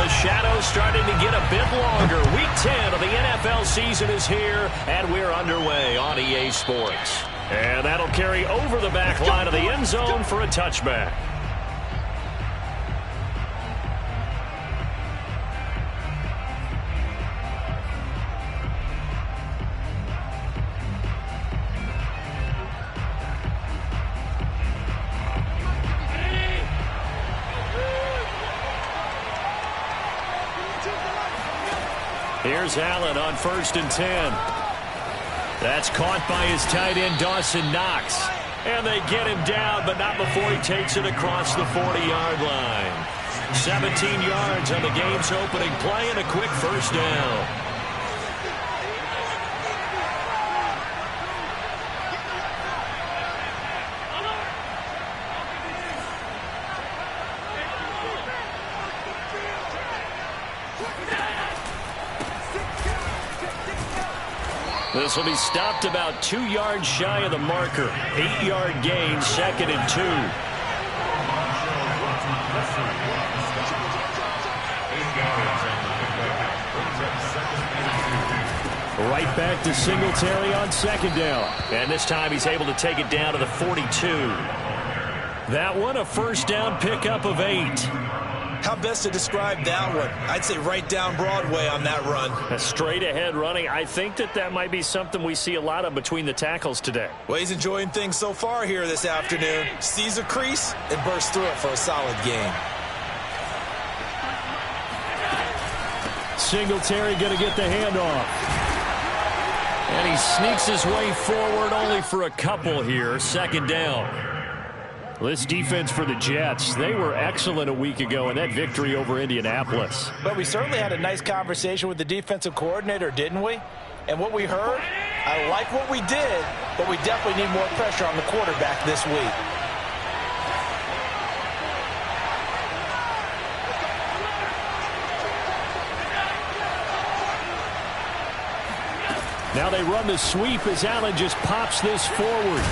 the shadows starting to get a bit longer. Week 10 of the NFL season is here, and we're underway on EA Sports. And that'll carry over the back line of the end zone for a touchback. Here's Allen on 1st and 10. That's caught by his tight end, Dawson Knox. And they get him down, but not before he takes it across the 40-yard line. 17 yards on the game's opening play and a quick first down. This will be stopped about 2 yards shy of the marker. 8-yard gain, 2nd and 2. Right back to Singletary on 2nd down. And this time he's able to take it down to the 42. That one, a first down pickup of 8. How best to describe that one? I'd say right down Broadway on that run. A straight-ahead running. I think that might be something we see a lot of between the tackles today. Well, he's enjoying things so far here this afternoon. Sees a crease and bursts through it for a solid gain. Singletary going to get the handoff. And he sneaks his way forward only for a couple here. 2nd down. This defense for the Jets, they were excellent a week ago in that victory over Indianapolis. But we certainly had a nice conversation with the defensive coordinator, didn't we? And what we heard, I like what we did, but we definitely need more pressure on the quarterback this week. Now they run the sweep as Allen just pops this forward.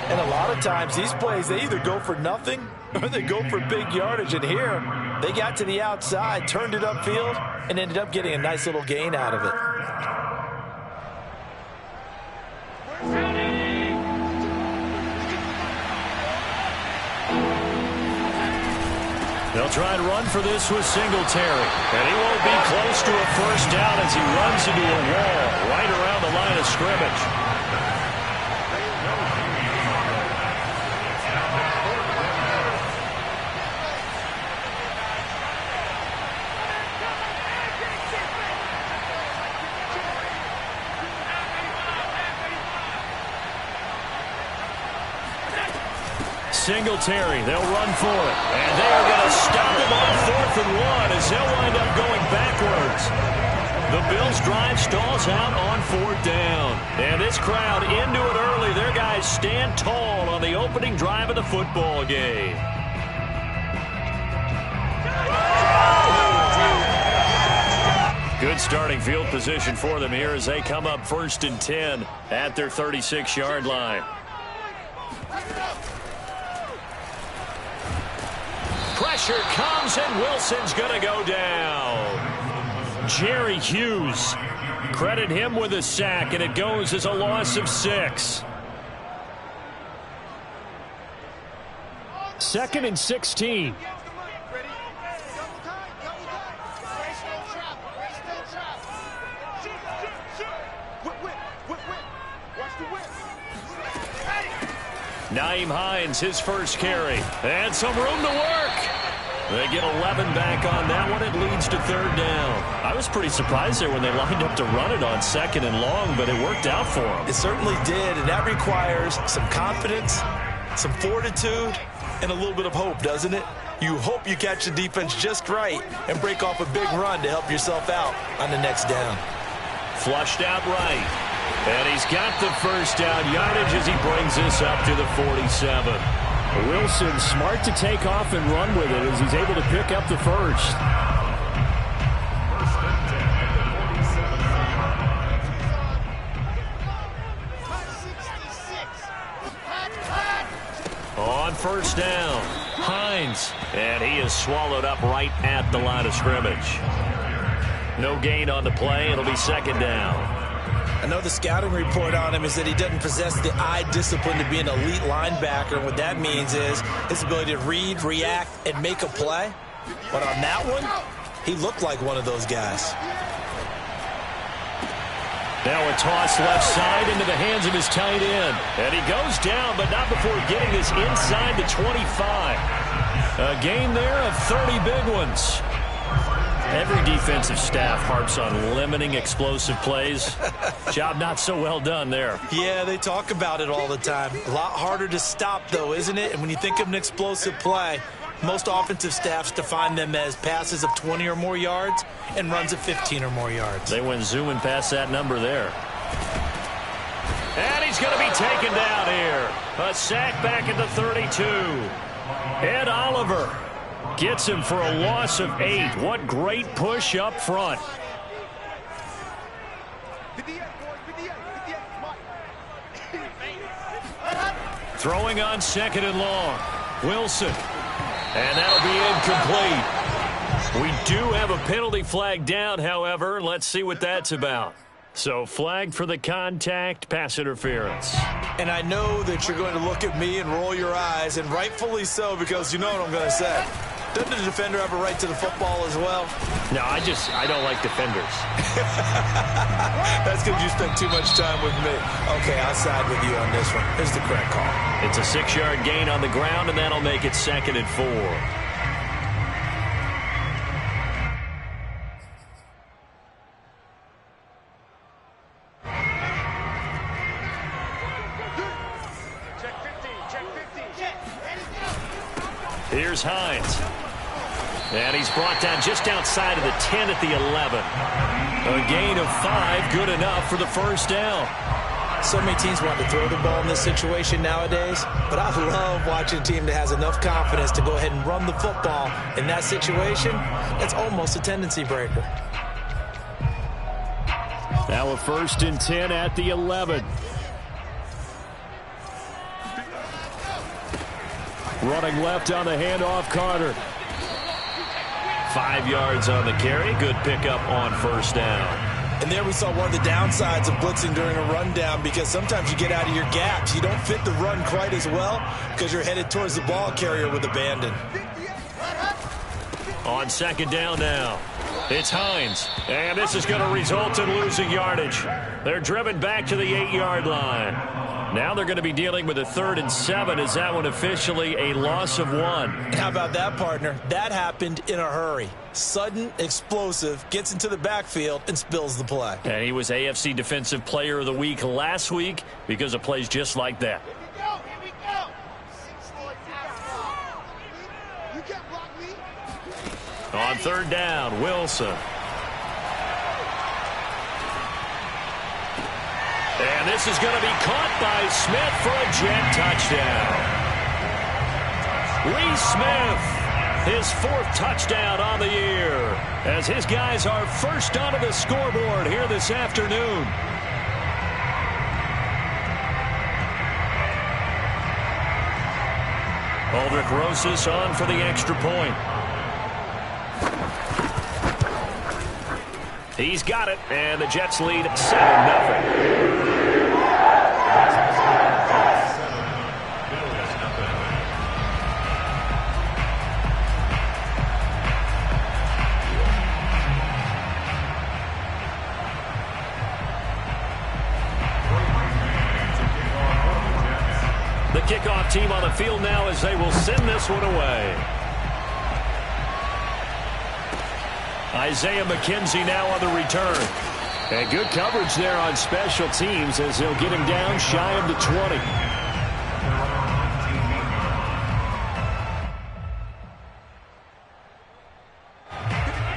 And a lot of times these plays, they either go for nothing or they go for big yardage. And here, they got to the outside, turned it upfield, and ended up getting a nice little gain out of it. They'll try and run for this with Singletary. And he won't be close to a first down as he runs into a wall right around the line of scrimmage. Singletary, they'll run for it. And they are going to stop him on 4th and 1 as they'll wind up going backwards. The Bills' drive stalls out on 4th down. And this crowd into it early. Their guys stand tall on the opening drive of the football game. Good starting field position for them here as they come up 1st and 10 at their 36-yard line. Pressure comes, and Wilson's going to go down. Jerry Hughes, credit him with a sack, and it goes as a loss of 6. 2nd and 16. Nyheim Hines, his first carry. And some room to work. They get 11 back on that one. It leads to 3rd down. I was pretty surprised there when they lined up to run it on 2nd and long, but it worked out for them. It certainly did, and that requires some confidence, some fortitude, and a little bit of hope, doesn't it? You hope you catch the defense just right and break off a big run to help yourself out on the next down. Flushed out right. And he's got the first down yardage as he brings this up to the 47. Wilson smart to take off and run with it as he's able to pick up the first. On 1st down. Hines, and he is swallowed up right at the line of scrimmage. No gain on the play. It'll be second down. I know the scouting report on him is that he doesn't possess the eye discipline to be an elite linebacker. What that means is his ability to read, react, and make a play. But on that one, he looked like one of those guys. Now a toss left side into the hands of his tight end. And he goes down, but not before getting this inside the 25. A gain there of 30 big ones. Every defensive staff harps on limiting explosive plays. Job not so well done there. Yeah, they talk about it all the time. A lot harder to stop, though, isn't it? And when you think of an explosive play, most offensive staffs define them as passes of 20 or more yards and runs of 15 or more yards. They went zooming past that number there. And he's going to be taken down here. A sack back at the 32. Ed Oliver gets him for a loss of 8. What great push up front. Throwing on second and long. Wilson. And that'll be incomplete. We do have a penalty flag down, however. Let's see what that's about. So flag for the contact, pass interference. And I know that you're going to look at me and roll your eyes, and rightfully so, because you know what I'm going to say. Doesn't the defender have a right to the football as well? No, I don't like defenders. That's because you spent too much time with me. Okay, I'll side with you on this one. Here's the correct call. It's a 6-yard gain on the ground, and that'll make it second and 4. Here's Hines. And he's brought down just outside of the 10 at the 11. A gain of 5, good enough for the first down. So many teams want to throw the ball in this situation nowadays, but I love watching a team that has enough confidence to go ahead and run the football. In that situation, it's almost a tendency breaker. Now a 1st and 10 at the 11. Running left on the handoff, Carter. 5 yards on the carry. Good pickup on first down. And there we saw one of the downsides of blitzing during a rundown, because sometimes you get out of your gaps. You don't fit the run quite as well because you're headed towards the ball carrier with abandon. On second down now, it's Hines. And this is going to result in losing yardage. They're driven back to the 8-yard line. Now they're going to be dealing with a 3rd and 7. Is that one officially a loss of 1? How about that, partner? That happened in a hurry. Sudden, explosive, gets into the backfield and spills the play. And he was AFC Defensive Player of the Week last week because of plays just like that. Here we go. You can't block me. On 3rd down, Wilson. And this is going to be caught by Smith for a jet touchdown. Lee Smith, his 4th touchdown on the year, as his guys are first onto the scoreboard here this afternoon. Aldrick Rosas on for the extra point. He's got it, and the Jets lead 7-0. The kickoff team on the field now as they will send this one away. Isaiah McKenzie now on the return. And good coverage there on special teams as they'll get him down shy of the 20.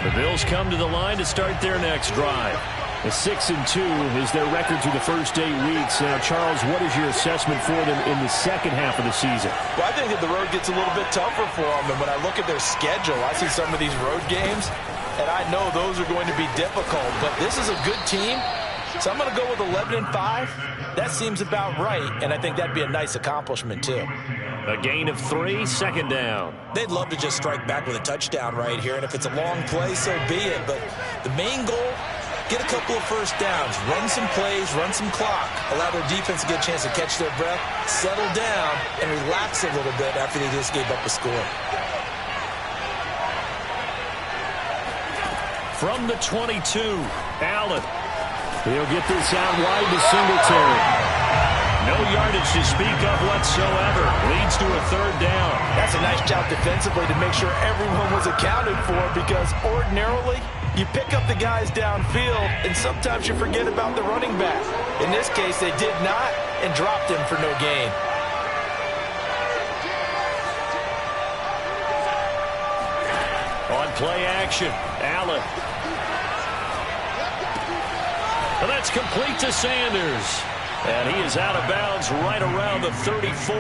The Bills come to the line to start their next drive. A 6-2 is their record through the first 8 weeks. Now, Charles, what is your assessment for them in the second half of the season? Well, I think that the road gets a little bit tougher for them. And when I look at their schedule, I see some of these road games, and I know those are going to be difficult. But this is a good team So I'm going to go with 11-5. That seems about right, and I think that'd be a nice accomplishment, too. A gain of 3, second down. They'd love to just strike back with a touchdown right here, and if it's a long play, so be it. But the main goal, get a couple of first downs, run some plays, run some clock, allow their defense to get a chance to catch their breath, settle down, and relax a little bit after they just gave up a score. From the 22, Allen. He'll get this out wide to Singletary. No yardage to speak of whatsoever. Leads to a third down. That's a nice job defensively to make sure everyone was accounted for, because ordinarily you pick up the guys downfield and sometimes you forget about the running back. In this case, they did not and dropped him for no gain. On play action, Allen. And that's complete to Sanders. And he is out of bounds right around the 34.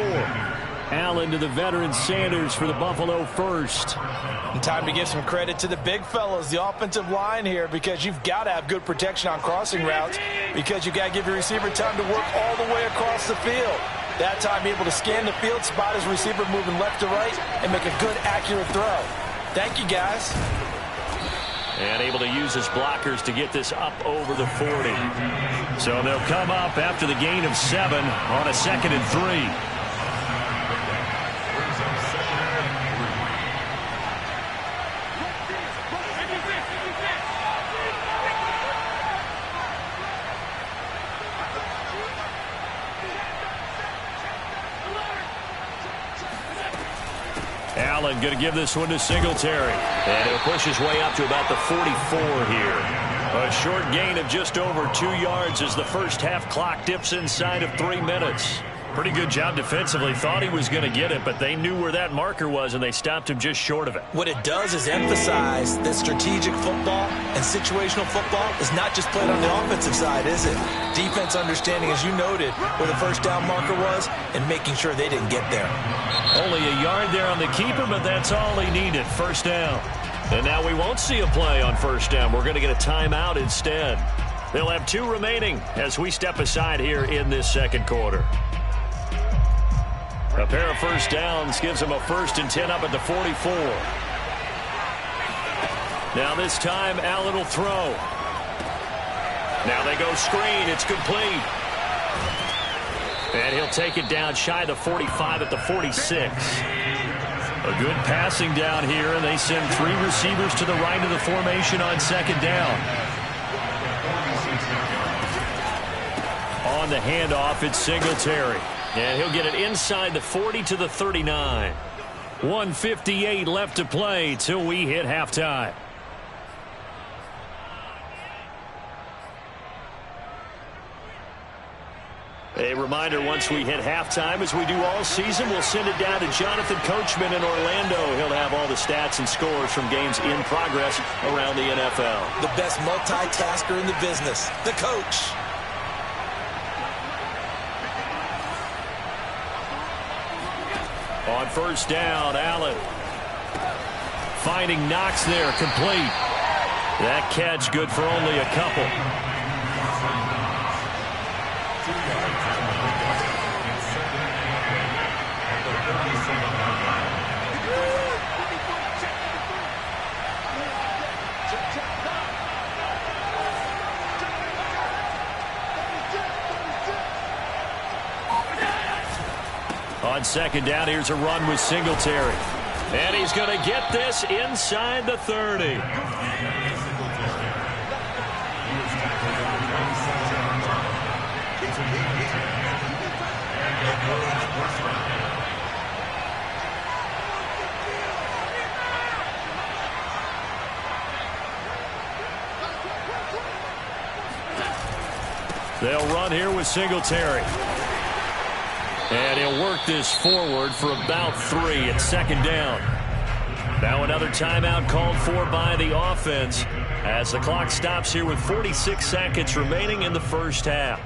Allen to the veteran Sanders for the Buffalo first. And time to give some credit to the big fellas, the offensive line here, because you've got to have good protection on crossing routes, because you've got to give your receiver time to work all the way across the field. That time, be able to scan the field, spot his receiver moving left to right, and make a good, accurate throw. Thank you, guys. And able to use his blockers to get this up over the 40. So they'll come up after the gain of 7 on a 2nd and 3. Allen going to give this one to Singletary. And he'll push his way up to about the 44 here. A short gain of just over 2 yards as the first half clock dips inside of 3 minutes. Pretty good job defensively. Thought he was going to get it, but they knew where that marker was, and they stopped him just short of it. What it does is emphasize that strategic football and situational football is not just played on the offensive side, is it? Defense understanding, as you noted, where the first down marker was and making sure they didn't get there. Only a yard there on the keeper, but that's all he needed. First down. And now we won't see a play on first down. We're going to get a timeout instead. They'll have 2 remaining as we step aside here in this second quarter. A pair of first downs gives them a 1st and 10 up at the 44. Now this time, Allen will throw. Now they go screen. It's complete. And he'll take it down shy of the 45 at the 46. A good passing down here, and they send 3 receivers to the right of the formation on 2nd down. On the handoff, it's Singletary. And he'll get it inside the 40 to the 39. 1:58 left to play till we hit halftime. A reminder, once we hit halftime, as we do all season, we'll send it down to Jonathan Coachman in Orlando. He'll have all the stats and scores from games in progress around the NFL. The best multitasker in the business, the coach. On first down, Allen finding Knox there, complete. That catch good for only a couple. On 2nd down, here's a run with Singletary. And he's going to get this inside the 30. They'll run here with Singletary. And he'll work this forward for about 3 at 2nd down. Now another timeout called for by the offense as the clock stops here with 46 seconds remaining in the first half.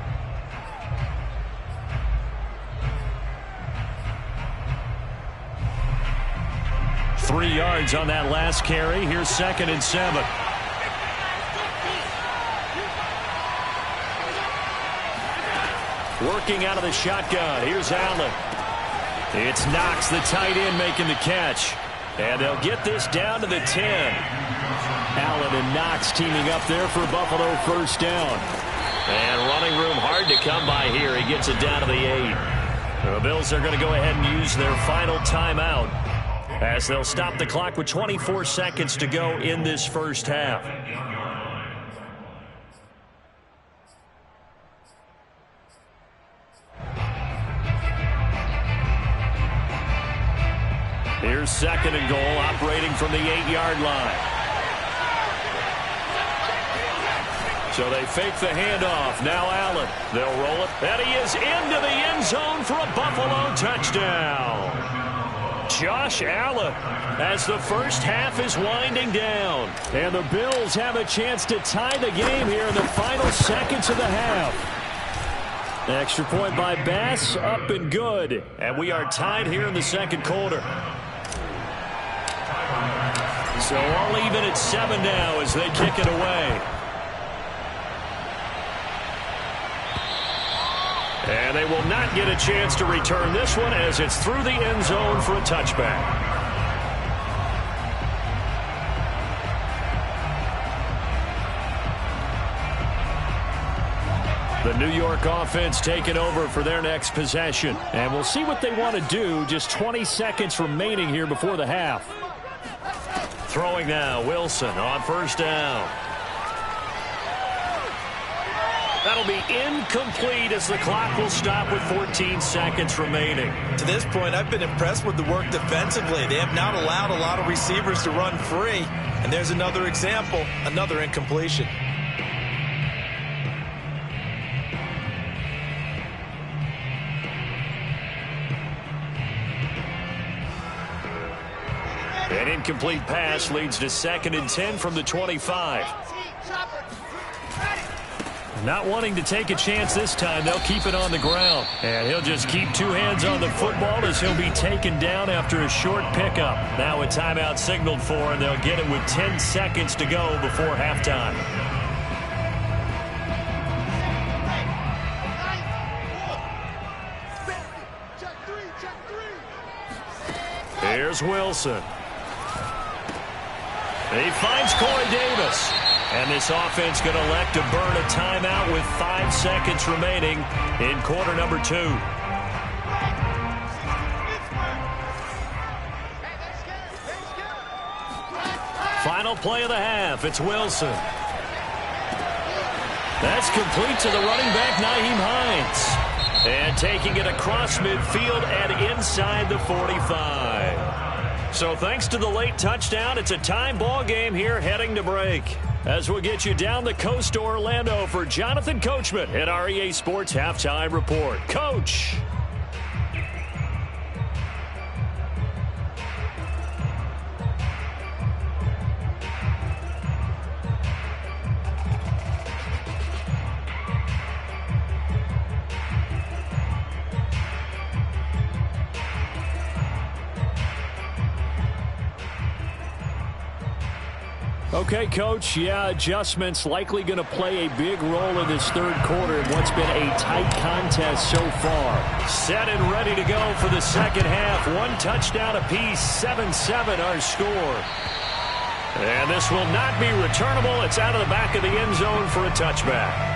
Three yards on that last carry. Here's 2nd and 7. Working out of the shotgun. Here's Allen. It's Knox, the tight end, making the catch. And they'll get this down to the 10. Allen and Knox teaming up there for Buffalo first down. And running room hard to come by here. He gets it down to the 8. The Bills are going to go ahead and use their final timeout as they'll stop the clock with 24 seconds to go in this first half. Here's second and goal, operating from the 8-yard line. So they fake the handoff. Now Allen. They'll roll it. And he is into the end zone for a Buffalo touchdown. Josh Allen as the first half is winding down. And the Bills have a chance to tie the game here in the final seconds of the half. Extra point by Bass, up and good. And we are tied here in the second quarter. So all even at 7 now as they kick it away. And they will not get a chance to return this one as it's through the end zone for a touchback. The New York offense taking over for their next possession. And we'll see what they want to do. Just 20 seconds remaining here before the half. Throwing now, Wilson on first down. That'll be incomplete as the clock will stop with 14 seconds remaining. To this point, I've been impressed with the work defensively. They have not allowed a lot of receivers to run free. And there's another example, another incompletion. An incomplete pass leads to 2nd and 10 from the 25. Not wanting to take a chance this time, they'll keep it on the ground. And he'll just keep 2 hands on the football as he'll be taken down after a short pickup. Now a timeout signaled for, and they'll get it with 10 seconds to go before halftime. Here's Wilson. He finds Corey Davis. And this offense going to elect to burn a timeout with 5 seconds remaining in quarter number 2. Final play of the half. It's Wilson. That's complete to the running back, Nyheim Hines. And taking it across midfield and inside the 45. So thanks to the late touchdown, it's a tie ball game here heading to break. As we'll get you down the coast to Orlando for Jonathan Coachman at our EA Sports Halftime Report. Coach. Okay, Coach, yeah, adjustments likely going to play a big role in this third quarter in what's been a tight contest so far. Set and ready to go for the second half. 1 touchdown apiece, 7-7 our score. And this will not be returnable. It's out of the back of the end zone for a touchback.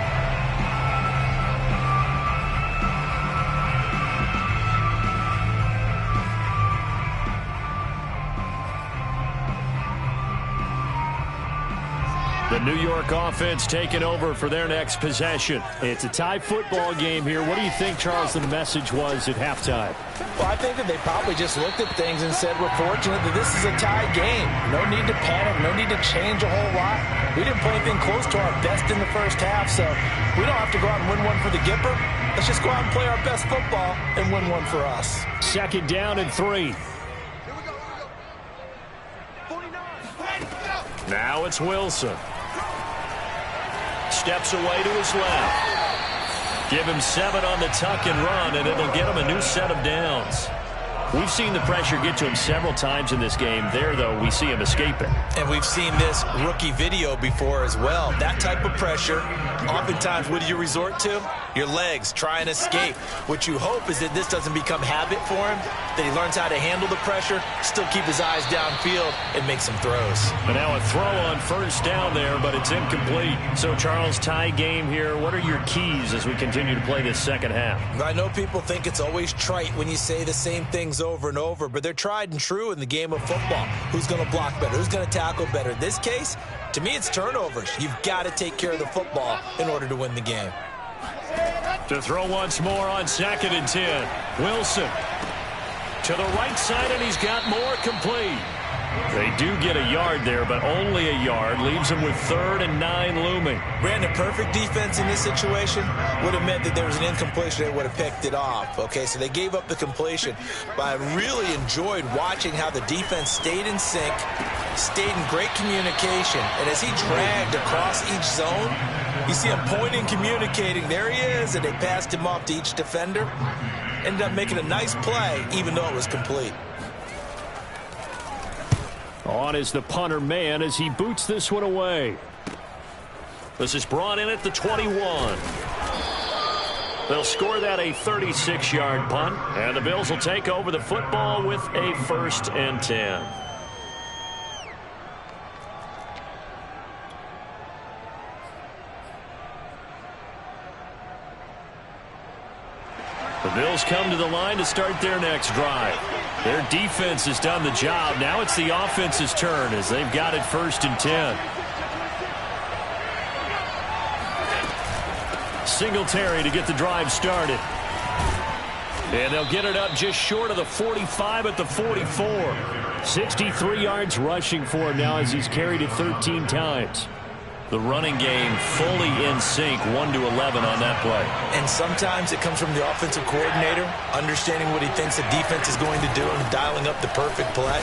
The New York offense taking over for their next possession. It's a tie football game here. What do you think, Charles, the message was at halftime? Well, I think that they probably just looked at things and said, we're fortunate that this is a tie game. No need to panic, no need to change a whole lot. We didn't play anything close to our best in the first half, so we don't have to go out and win one for the Gipper. Let's just go out and play our best football and win one for us. 2nd down and 3. Now it's Wilson. Steps away to his left. Give him 7 on the tuck and run, and it'll get him a new set of downs. We've seen the pressure get to him several times in this game. There, though, we see him escaping. And we've seen this rookie video before as well. That type of pressure, oftentimes, what do you resort to? Your legs, try and escape. What you hope is that this doesn't become habit for him, that he learns how to handle the pressure, still keep his eyes downfield, and make some throws. And now a throw on first down there, but it's incomplete. So, Charles, tie game here. What are your keys as we continue to play this second half? I know people think it's always trite when you say the same things over and over, but they're tried and true in the game of football. Who's going to block better? Who's going to tackle better? In this case, to me, it's turnovers. You've got to take care of the football in order to win the game. To throw once more on 2nd and 10. Wilson to the right side, and he's got more complete. They do get a yard there, but only a yard. Leaves them with 3rd and 9 looming. Brandon, perfect defense in this situation would have meant that there was an incompletion. They would have picked it off. Okay, so they gave up the completion. But I really enjoyed watching how the defense stayed in sync, stayed in great communication. And as he dragged across each zone, you see him pointing, communicating. There he is, and they passed him off to each defender. Ended up making a nice play, even though it was complete. On is the punter man as he boots this one away. This is brought in at the 21. They'll score that a 36-yard punt, and the Bills will take over the football with a 1st and 10. The Bills come to the line to start their next drive. Their defense has done the job. Now it's the offense's turn as they've got it 1st and 10. Singletary to get the drive started. And they'll get it up just short of the 45 at the 44. 63 yards rushing for him now as he's carried it 13 times. The running game fully in sync, 1 to 11 on that play. And sometimes it comes from the offensive coordinator, understanding what he thinks the defense is going to do and dialing up the perfect play.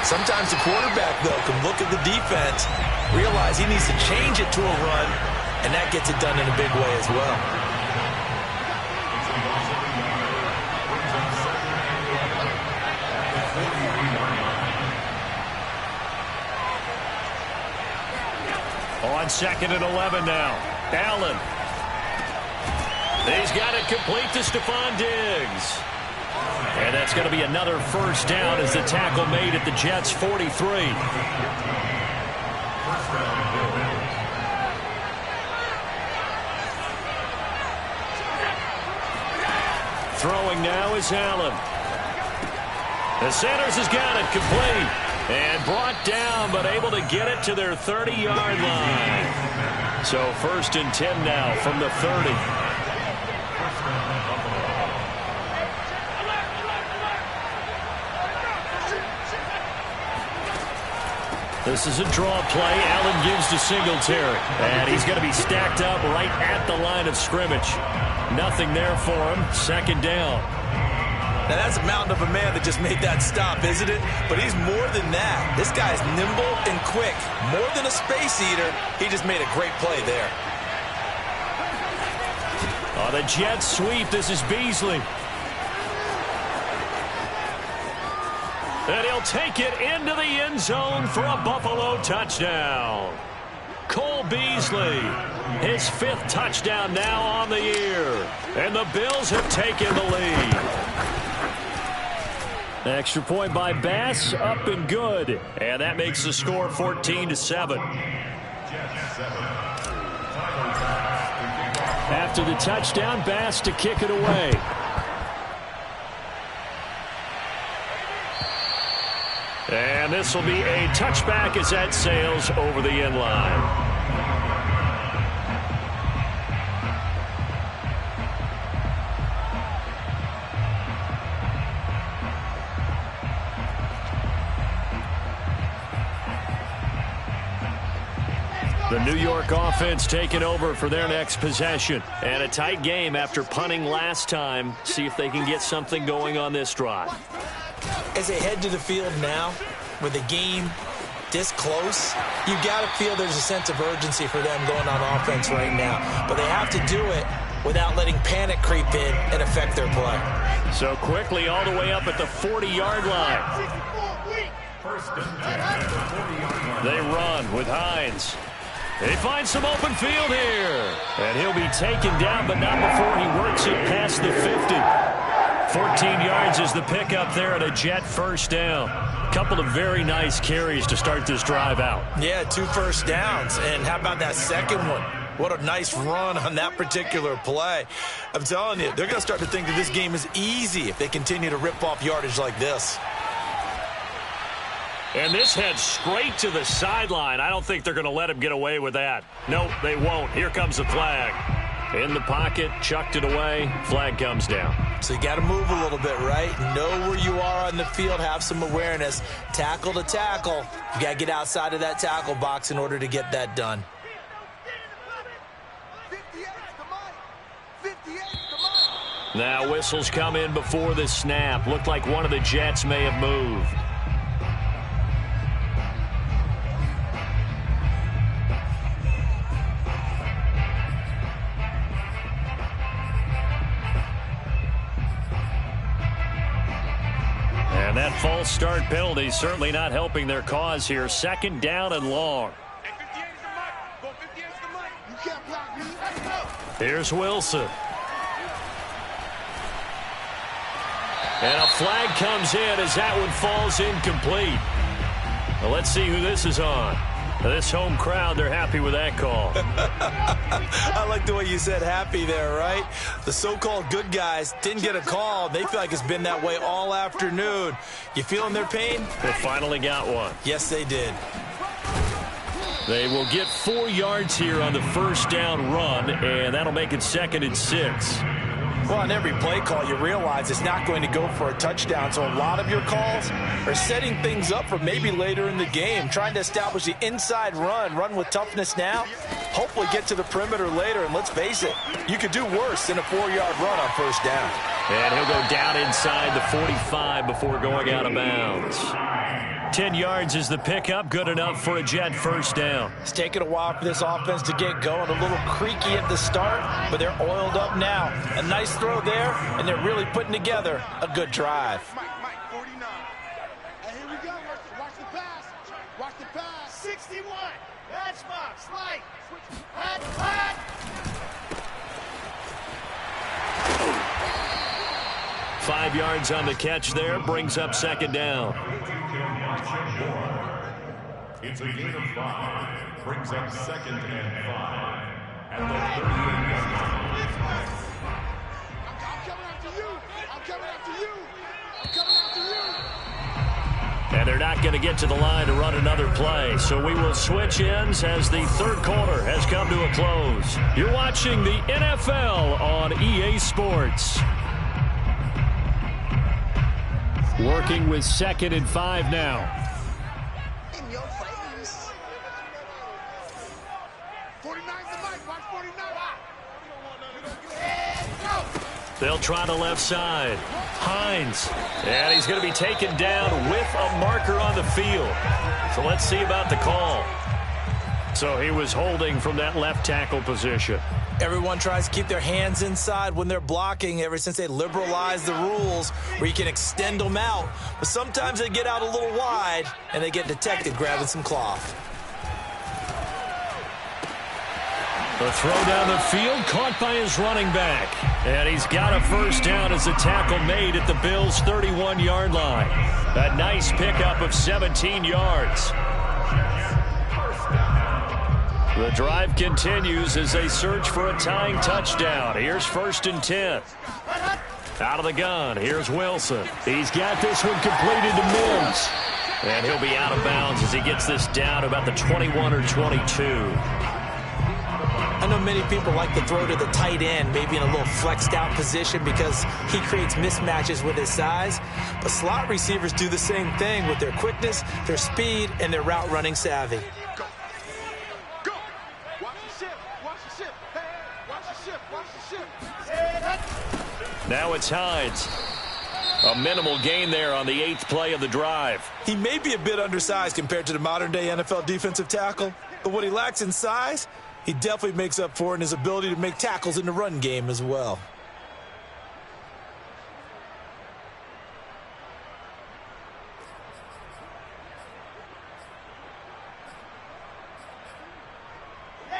Sometimes the quarterback, though, can look at the defense, realize he needs to change it to a run, and that gets it done in a big way as well. On 2nd and 11 now. Allen. He's got it complete to Stephon Diggs. And that's going to be another 1st down as the tackle made at the Jets' 43. Throwing now is Allen. The Sanders has got it complete. And brought down, but able to get it to their 30-yard line. So 1st and 10 now from the 30. This is a draw play. Allen gives to Singletary. And he's going to be stacked up right at the line of scrimmage. Nothing there for him. 2nd down. Now, that's a mountain of a man that just made that stop, isn't it? But he's more than that. This guy's nimble and quick. More than a space eater, he just made a great play there. On the Jets sweep, this is Beasley. And he'll take it into the end zone for a Buffalo touchdown. Cole Beasley, his 5th touchdown now on the year. And the Bills have taken the lead. Extra point by Bass, up and good. And that makes the score 14-7. After the touchdown, Bass to kick it away. And this will be a touchback as that sails over the end line. The New York offense taking over for their next possession. And a tight game after punting last time. See if they can get something going on this drive. As they head to the field now, with the game this close, you got to feel there's a sense of urgency for them going on offense right now. But they have to do it without letting panic creep in and affect their play. So quickly all the way up at the 40-yard line. They run with Hines. They find some open field here. And he'll be taken down, but not before he works it past the 50. 14 yards is the pickup there at a Jet first down. Couple of very nice carries to start this drive out. Yeah, 2 first downs. And how about that second one? What a nice run on that particular play. I'm telling you, they're going to start to think that this game is easy if they continue to rip off yardage like this. And this heads straight to the sideline. I don't think they're going to let him get away with that. Nope, they won't. Here comes the flag. In the pocket, chucked it away. Flag comes down. So you got to move a little bit, right? Know where you are on the field. Have some awareness. Tackle to tackle. You got to get outside of that tackle box in order to get that done. Now whistles come in before the snap. Looked like one of the Jets may have moved. And that false start penalty certainly not helping their cause here. Second down and long. Here's Wilson. And a flag comes in as that one falls incomplete. Well, let's see who this is on. This home crowd, they're happy with that call. I like the way you said happy there, right? The so-called good guys didn't get a call. They feel like it's been that way all afternoon. You feeling their pain? They finally got one. Yes, they did. They will get 4 yards here on the first down run, and that'll make it 2nd and 6. Well, on every play call, you realize it's not going to go for a touchdown. So a lot of your calls are setting things up for maybe later in the game, trying to establish the inside run with toughness now, hopefully get to the perimeter later. And let's face it, you could do worse than a 4-yard run on first down. And he'll go down inside the 45 before going out of bounds. 10 yards is the pickup, good enough for a Jet first down. It's taken a while for this offense to get going. A little creaky at the start, but they're oiled up now. A nice throw there, and they're really putting together a good drive. Mike, 49. And here we go. Watch the pass. Watch the pass. 61. That's Fox. Light. Hot. 5 yards on the catch there, brings up second down. It's a gain of 5. Brings up 2nd and 5. At the 38-yard line. I'm coming after you. And they're not going to get to the line to run another play. So we will switch ends as the third quarter has come to a close. You're watching the NFL on EA Sports. Working with 2nd and 5 now. In your face. 49's the mic. Watch 49. Go. They'll try the left side. Hines. And he's going to be taken down with a marker on the field. So let's see about the call. So he was holding from that left tackle position. Everyone tries to keep their hands inside when they're blocking ever since they liberalized the rules where you can extend them out. But sometimes they get out a little wide and they get detected grabbing some cloth. The throw down the field caught by his running back. And he's got a first down as the tackle made at the Bills' 31-yard line. A nice pickup of 17 yards. The drive continues as they search for a tying touchdown. Here's 1st and 10. Out of the gun, here's Wilson. He's got this one completed to Mims. And he'll be out of bounds as he gets this down to about the 21 or 22. I know many people like to throw to the tight end, maybe in a little flexed out position because he creates mismatches with his size. But slot receivers do the same thing with their quickness, their speed, and their route running savvy. Now it's Hines. A minimal gain there on the 8th play of the drive. He may be a bit undersized compared to the modern-day NFL defensive tackle, but what he lacks in size, He definitely makes up for it in his ability to make tackles in the run game as well.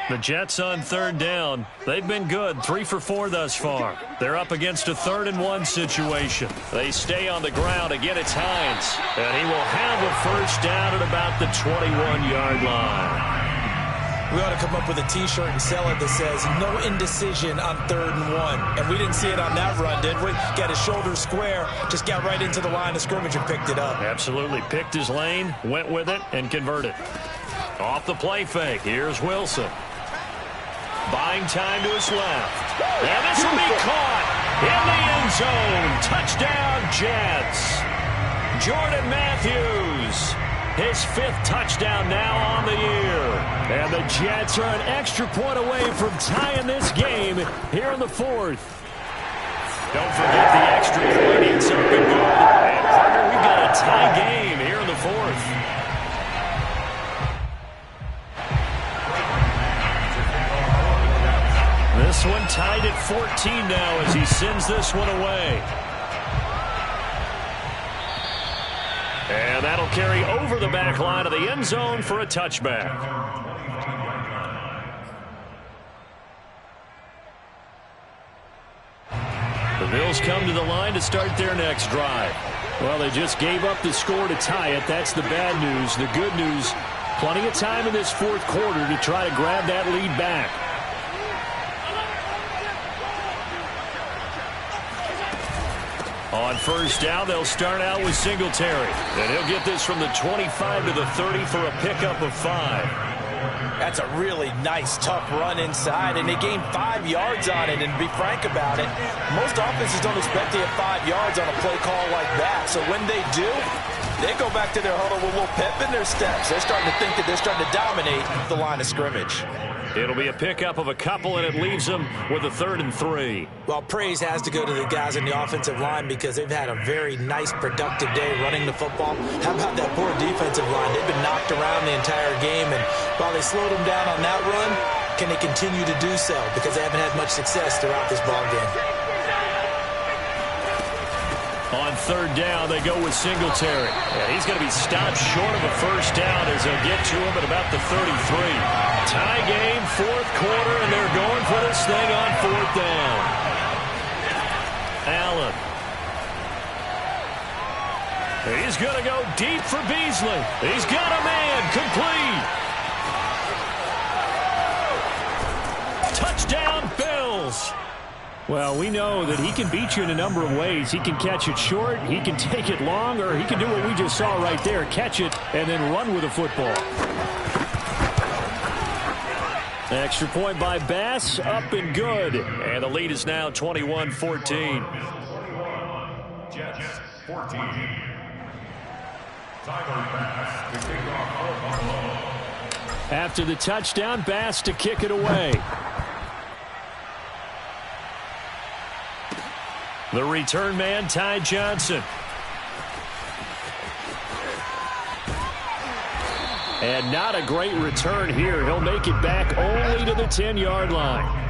The Jets on third down. They've been good, 3 for 4 thus far. They're up against a 3rd and 1 situation. They stay on the ground. Again, it's Hines. And he will have a first down at about the 21-yard line. We ought to come up with a T-shirt and sell it that says, no indecision on 3rd and 1. And we didn't see it on that run, did we? Got his shoulders square, just got right into the line of scrimmage and picked it up. Absolutely. Picked his lane, went with it, and converted. Off the play fake, here's Wilson. Buying time to his left. And this will be caught in the end zone. Touchdown, Jets. Jordan Matthews, his 5th touchdown now on the year. And the Jets are an extra point away from tying this game here in the 4th. Don't forget the extra point. It's up and good. And, partner, we've got a tie game here in the 4th. This one tied at 14 now as he sends this one away. And that'll carry over the back line of the end zone for a touchback. The Bills come to the line to start their next drive. Well, they just gave up the score to tie it. That's the bad news. The good news, plenty of time in this 4th quarter to try to grab that lead back. On first down, they'll start out with Singletary. And he'll get this from the 25 to the 30 for a pickup of 5. That's a really nice, tough run inside, and they gained 5 yards on it. And to be frank about it, most offenses don't expect to get 5 yards on a play call like that. So when they do, they go back to their huddle with a little pep in their steps. They're starting to think that they're starting to dominate the line of scrimmage. It'll be a pickup of a couple, and it leaves them with a 3rd and 3. Well, praise has to go to the guys in the offensive line because they've had a very nice, productive day running the football. How about that poor defensive line? They've been knocked around the entire game, and while they slowed them down on that run, can they continue to do so? Because they haven't had much success throughout this ball game. On third down, they go with Singletary. And he's going to be stopped short of a first down as they'll get to him at about the 33. Tie game, 4th quarter, and they're going for this thing on 4th down. Allen. He's going to go deep for Beasley. He's got a man, complete. Touchdown, Bills. Well, we know that he can beat you in a number of ways. He can catch it short, he can take it long, or he can do what we just saw right there, catch it and then run with the football. Extra point by Bass, up and good. And the lead is now 21-14. Jets 14. Tyler Bass to kick off for Buffalo. After the touchdown, Bass to kick it away. The return man, Ty Johnson. And not a great return here. He'll make it back only to the 10-yard line.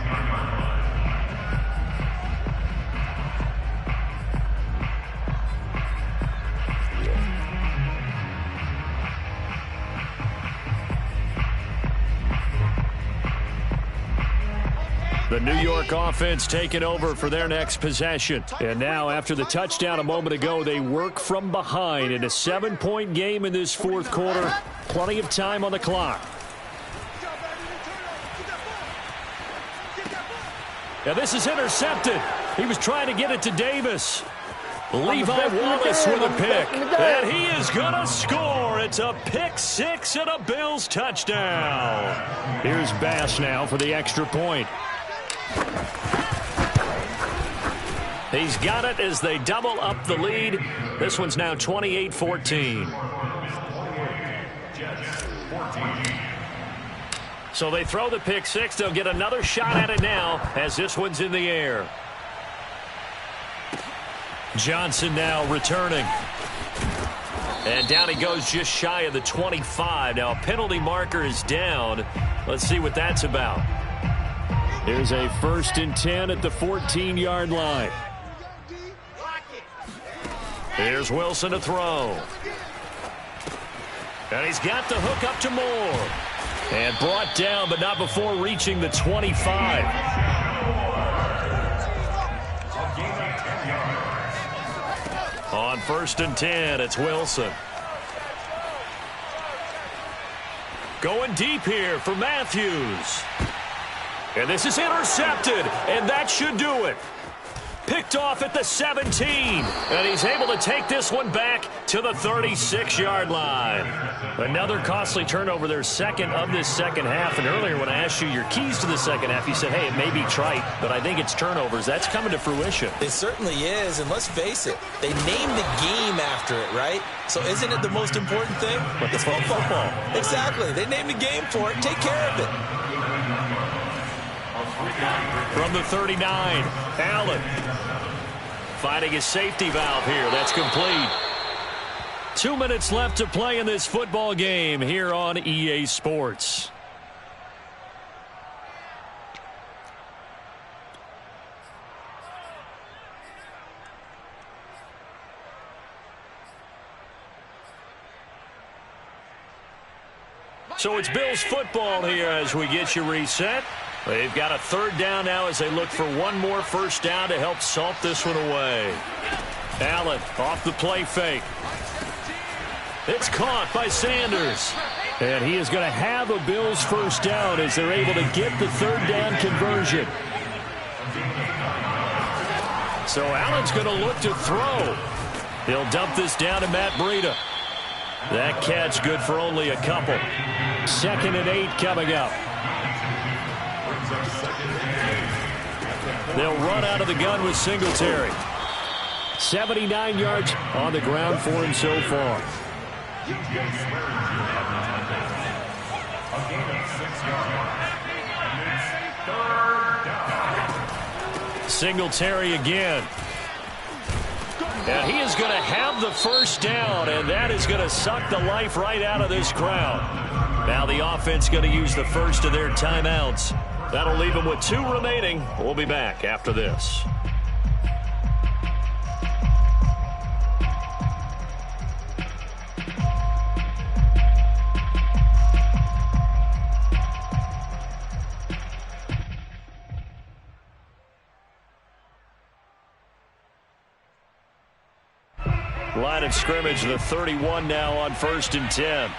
The New York offense taking over for their next possession. And now, after the touchdown a moment ago, they work from behind in a 7-point game in this 4th quarter. Plenty of time on the clock. Now, this is intercepted. He was trying to get it to Davis. Levi Wallace with a pick. And he is going to score. It's a pick 6 and a Bills touchdown. Here's Bass now for the extra point. He's got it as they double up the lead. This one's now 28-14. So they throw the pick 6. They'll get another shot at it now as this one's in the air. Johnson now returning. And down he goes just shy of the 25. Now a penalty marker is down. Let's see what that's about. Here's a 1st and 10 at the 14-yard line. Here's Wilson to throw. And he's got the hook up to Moore. And brought down, but not before reaching the 25. On 1st and 10, it's Wilson. Going deep here for Matthews. And this is intercepted, and that should do it. Picked off at the 17, and he's able to take this one back to the 36-yard line. Another costly turnover, their second of this second half. And earlier when I asked you your keys to the second half, you said, hey, it may be trite, but I think it's turnovers. That's coming to fruition. It certainly is, and let's face it, they named the game after it, right? So isn't it the most important thing? It's football. Exactly. They named the game for it. Take care of it. From the 39, Allen finding his safety valve here. That's complete. 2 minutes left to play in this football game here on EA Sports. So it's Bills football here as we get you reset. They've got a 3rd down now as they look for one more 1st down to help salt this one away. Allen off the play fake. It's caught by Sanders. And he is going to have a Bills 1st down as they're able to get the 3rd down conversion. So Allen's going to look to throw. He'll dump this down to Matt Breida. That catch good for only a couple. 2nd and 8 coming up. They'll run out of the gun with Singletary. 79 yards on the ground for him so far. Singletary again. And he is going to have the 1st down, and that is going to suck the life right out of this crowd. Now the offense going to use the first of their timeouts. That'll leave them with 2 remaining. We'll be back after this. Line of scrimmage, the 31 now on 1st and 10.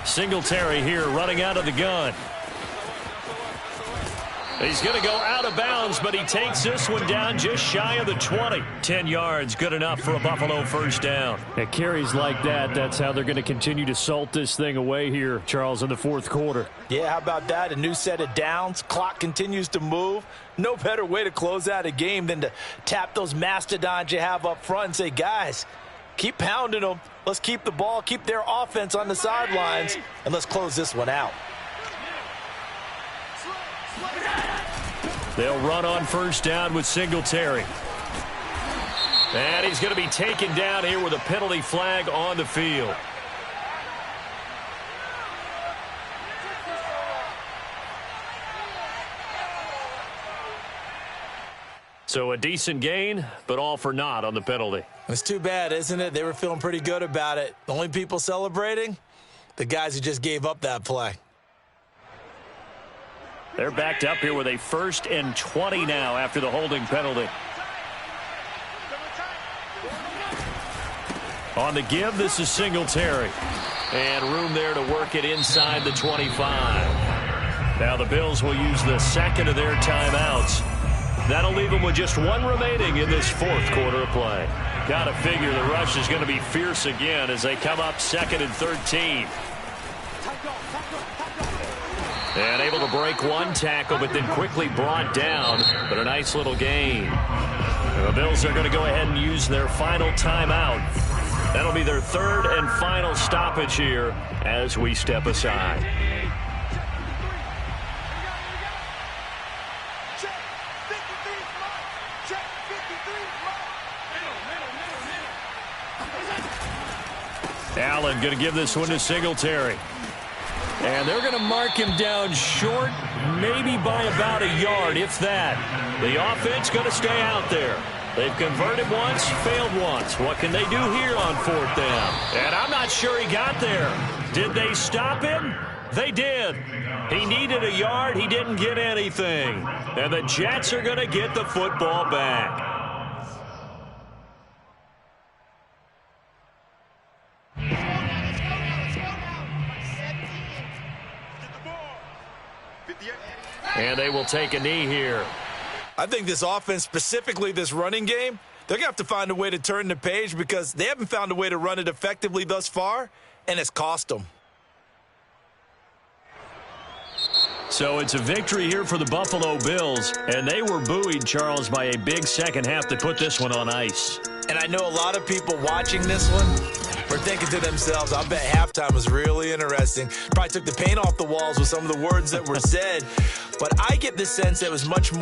Singletary here running out of the gun. He's going to go out of bounds, but he takes this one down just shy of the 20. 10 yards, good enough for a Buffalo 1st down. At carries like that, that's how they're going to continue to salt this thing away here, Charles, in the 4th quarter. Yeah, how about that? A new set of downs. Clock continues to move. No better way to close out a game than to tap those mastodons you have up front and say, guys, keep pounding them. Let's keep the ball, keep their offense on the sidelines, and let's close this one out. They'll run on 1st down with Singletary. And he's going to be taken down here with a penalty flag on the field. So a decent gain, but all for naught on the penalty. It's too bad, isn't it? They were feeling pretty good about it. The only people celebrating, the guys who just gave up that play. They're backed up here with a 1st and 20 now after the holding penalty. On the give, this is Singletary. And room there to work it inside the 25. Now the Bills will use the 2nd of their timeouts. That'll leave them with just 1 remaining in this 4th quarter of play. Got to figure the rush is going to be fierce again as they come up 2nd and 13. And able to break 1 tackle, but then quickly brought down. But a nice little gain. And the Bills are going to go ahead and use their final timeout. That'll be their 3rd and final stoppage here as we step aside. Allen going to give this one to Singletary. And they're going to mark him down short, maybe by about a yard, if that. The offense going to stay out there. They've converted once, failed once. What can they do here on 4th down? And I'm not sure he got there. Did they stop him? They did. He needed a yard. He didn't get anything. And the Jets are going to get the football back. And they will take a knee here. I think this offense, specifically this running game, they're going to have to find a way to turn the page because they haven't found a way to run it effectively thus far, and it's cost them. So it's a victory here for the Buffalo Bills, and they were buoyed, Charles, by a big second half to put this one on ice. And I know a lot of people watching this one are thinking to themselves, I bet halftime was really interesting. Probably took the paint off the walls with some of the words that were said. But I get the sense that it was much more